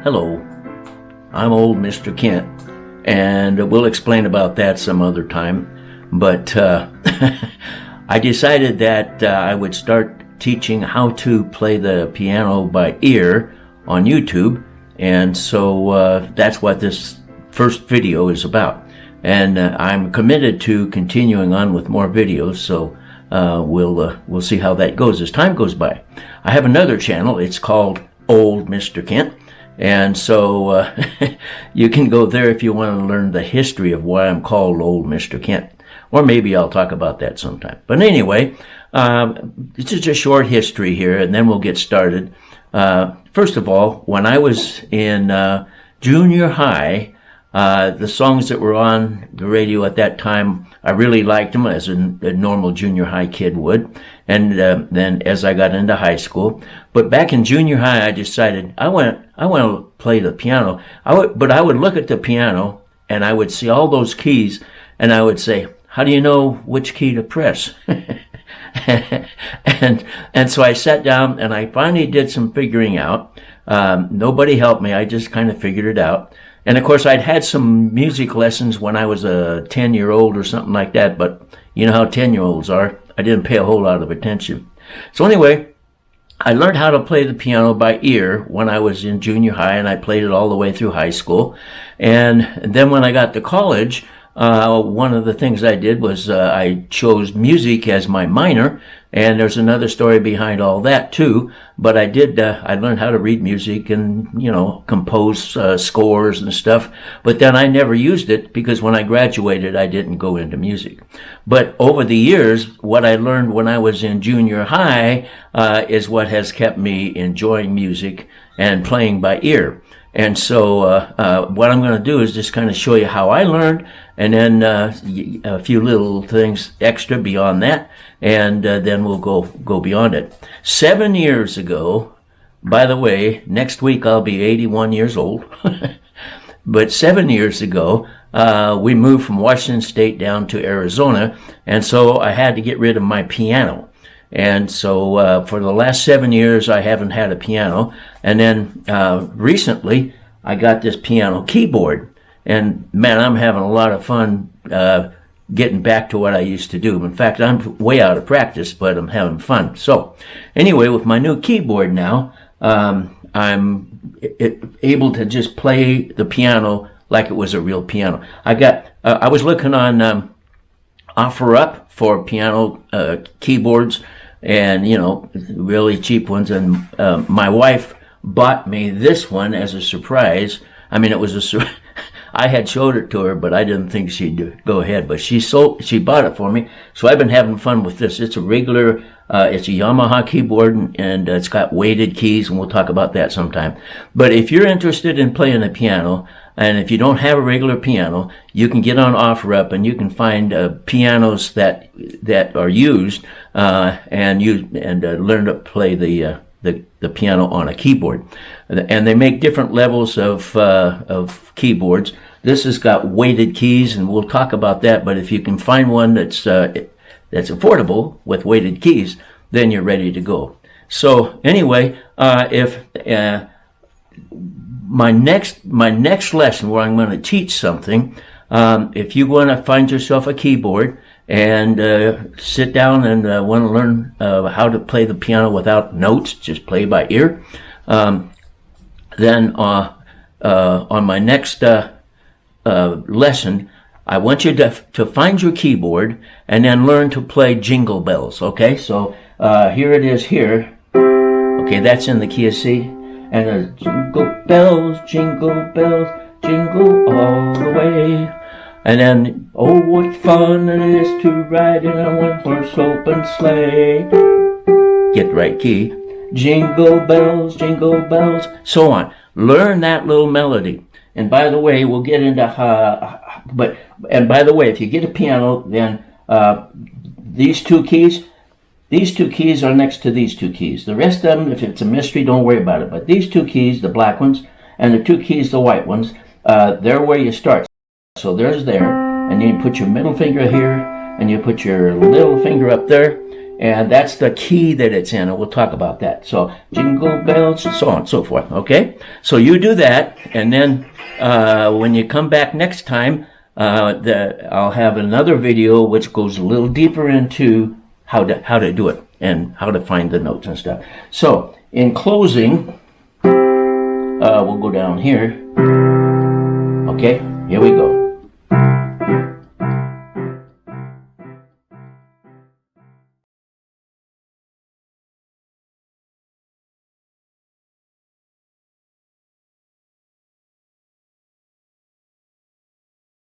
Hello, I'm old Mr. Kent, and we'll explain about that some other time. But I decided that I would start teaching how to play the piano by ear on YouTube, and so that's what this first video is about. And I'm committed to continuing on with more videos, so we'll see how that goes as time goes by. I have another channel. It's called Old Mr. Kent. And so you can go there if you want to learn the history of why I'm called Old Mr. Kent. Or maybe I'll talk about that sometime. But anyway, it's just a short history here, and then we'll get started. First of all, when I was in junior high, the songs that were on the radio at that time, I really liked them as a normal junior high kid would. And then as I got into high school, but back in junior high, I decided I want to play the piano. But I would look at the piano and I would see all those keys, and I would say, "How do you know which key to press?" and so I sat down and I finally did some figuring out. Nobody helped me. I just kind of figured it out. And of course, I'd had some music lessons when I was a 10-year-old or something like that, but you know how 10-year-olds are. I didn't pay a whole lot of attention. So anyway, I learned how to play the piano by ear when I was in junior high, and I played it all the way through high school. And then when I got to college, one of the things I did was I chose music as my minor, and there's another story behind all that too. But I learned how to read music and, compose scores and stuff. But then I never used it because when I graduated, I didn't go into music. But over the years, what I learned when I was in junior high is what has kept me enjoying music and playing by ear. And so what I'm going to do is just kind of show you how I learned, and then a few little things extra beyond that, and then we'll go beyond it. 7 years ago, by the way, next week I'll be 81 years old, but 7 years ago, we moved from Washington State down to Arizona, and so I had to get rid of my piano. And so for the last 7 years, I haven't had a piano. And then recently, I got this piano keyboard. And man, I'm having a lot of fun getting back to what I used to do. In fact, I'm way out of practice, but I'm having fun. So anyway, with my new keyboard now, I'm able to just play the piano like it was a real piano. I was looking on OfferUp for piano keyboards, and really cheap ones, and my wife bought me this one as a surprise. I mean, it was I had showed it to her, but I didn't think she'd go ahead, but she bought it for me. So I've been having fun with this. It's a regular it's a Yamaha keyboard, and it's got weighted keys, and we'll talk about that sometime. But if you're interested in playing the piano, and if you don't have a regular piano, you can get on OfferUp and you can find pianos that are used and learn to play the piano on a keyboard. And they make different levels of keyboards. This has got weighted keys, and we'll talk about that. But if you can find one that's affordable with weighted keys, then you're ready to go. So anyway, my next lesson where I'm going to teach something, if you want to find yourself a keyboard and sit down and want to learn how to play the piano without notes, just play by ear, then on my next lesson, I want you to find your keyboard and then learn to play Jingle Bells. Okay, so here it is here. Okay, that's in the key of C. And jingle bells, jingle all the way. And then, oh, what fun it is to ride in a one-horse open sleigh. Get the right key. Jingle bells, so on. Learn that little melody. And by the way, we'll get into and by the way, if you get a piano, then these two keys are next to these two keys. The rest of them, if it's a mystery, don't worry about it. But these two keys, the black ones, and the two keys, the white ones, they're where you start. So there's there, and you put your middle finger here, and you put your little finger up there, And that's the key that it's in, and we'll talk about that. So, jingle bells, and so on and so forth, okay? So you do that, and then when you come back next time, I'll have another video which goes a little deeper into how to do it and how to find the notes and stuff. So, in closing, we'll go down here. Okay, here we go.